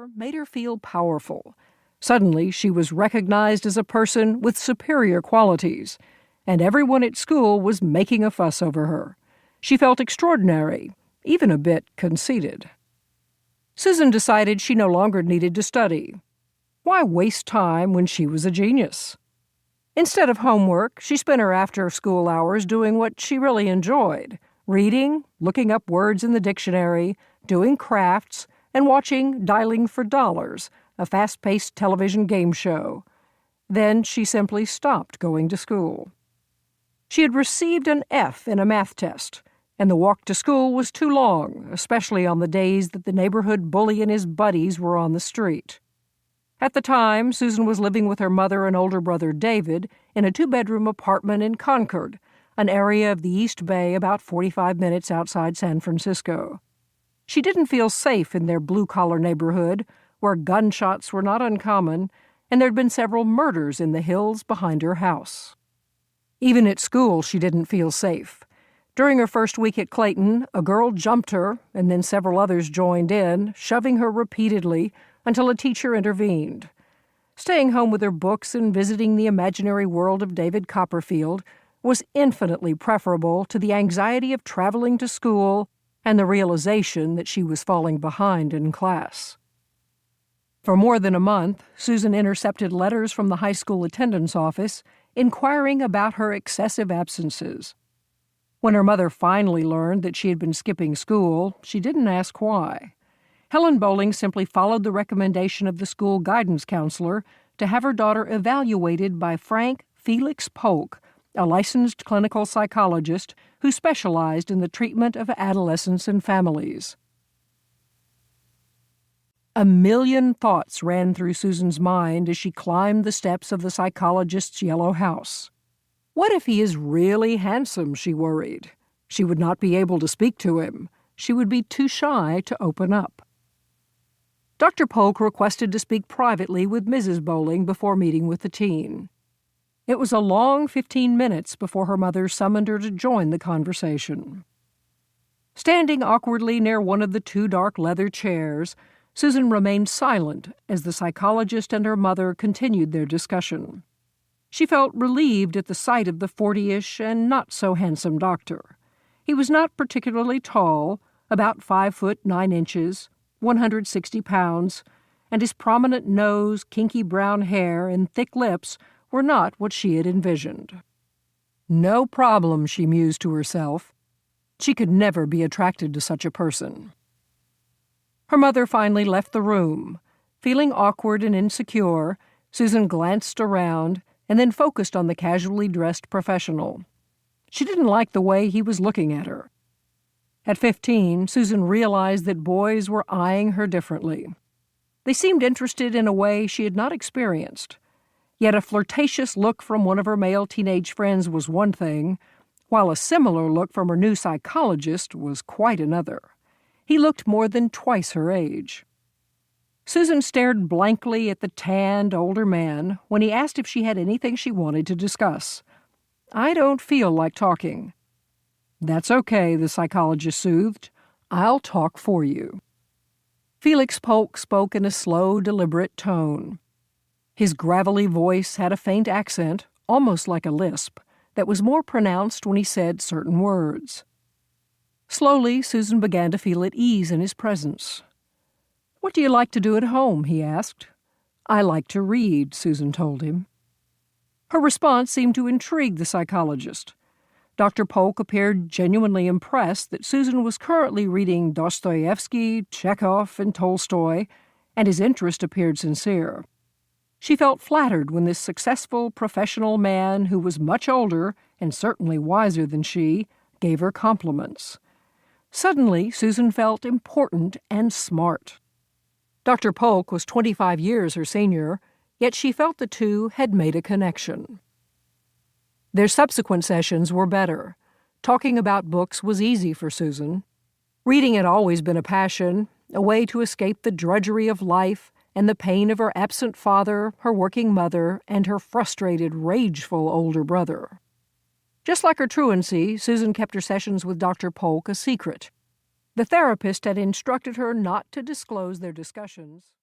her made her feel powerful. Suddenly, she was recognized as a person with superior qualities, and everyone at school was making a fuss over her. She felt extraordinary, even a bit conceited. Susan decided she no longer needed to study. Why waste time when she was a genius? Instead of homework, she spent her after-school hours doing what she really enjoyed: reading, looking up words in the dictionary, doing crafts, and watching Dialing for Dollars, a fast-paced television game show. Then she simply stopped going to school. She had received an F in a math test, and the walk to school was too long, especially on the days that the neighborhood bully and his buddies were on the street. At the time, Susan was living with her mother and older brother David in a 2-bedroom apartment in Concord, an area of the East Bay about 45 minutes outside San Francisco. She didn't feel safe in their blue-collar neighborhood, where gunshots were not uncommon, and there'd been several murders in the hills behind her house. Even at school, she didn't feel safe. During her first week at Clayton, a girl jumped her, and then several others joined in, shoving her repeatedly until a teacher intervened. Staying home with her books and visiting the imaginary world of David Copperfield was infinitely preferable to the anxiety of traveling to school and the realization that she was falling behind in class. For more than a month, Susan intercepted letters from the high school attendance office inquiring about her excessive absences. When her mother finally learned that she had been skipping school, she didn't ask why. Helen Bowling simply followed the recommendation of the school guidance counselor to have her daughter evaluated by Felix Polk, a licensed clinical psychologist who specialized in the treatment of adolescents and families. A million thoughts ran through Susan's mind as she climbed the steps of the psychologist's yellow house. What if he is really handsome, she worried. She would not be able to speak to him. She would be too shy to open up. Dr. Polk requested to speak privately with Mrs. Bowling before meeting with the teen. It was a long 15 minutes before her mother summoned her to join the conversation. Standing awkwardly near one of the 2 dark leather chairs, Susan remained silent as the psychologist and her mother continued their discussion. She felt relieved at the sight of the 40-ish and not-so-handsome doctor. He was not particularly tall, about 5 foot 9 inches, 160 pounds, and his prominent nose, kinky brown hair, and thick lips were not what she had envisioned. No problem, she mused to herself. She could never be attracted to such a person. Her mother finally left the room. Feeling awkward and insecure, Susan glanced around and then focused on the casually dressed professional. She didn't like the way he was looking at her. At 15, Susan realized that boys were eyeing her differently. They seemed interested in a way she had not experienced. Yet a flirtatious look from one of her male teenage friends was one thing, while a similar look from her new psychologist was quite another. He looked more than twice her age. Susan stared blankly at the tanned, older man when he asked if she had anything she wanted to discuss. "I don't feel like talking." "That's okay," the psychologist soothed. "I'll talk for you." Felix Polk spoke in a slow, deliberate tone. His gravelly voice had a faint accent, almost like a lisp, that was more pronounced when he said certain words. Slowly, Susan began to feel at ease in his presence. "What do you like to do at home?" he asked. "I like to read," Susan told him. Her response seemed to intrigue the psychologist. Dr. Polk appeared genuinely impressed that Susan was currently reading Dostoevsky, Chekhov, and Tolstoy, and his interest appeared sincere. She felt flattered when this successful professional man, who was much older and certainly wiser than she, gave her compliments. Suddenly, Susan felt important and smart. Dr. Polk was 25 years her senior, yet she felt the two had made a connection. Their subsequent sessions were better. Talking about books was easy for Susan. Reading had always been a passion, a way to escape the drudgery of life and the pain of her absent father, her working mother, and her frustrated, rageful older brother. Just like her truancy, Susan kept her sessions with Dr. Polk a secret. The therapist had instructed her not to disclose their discussions.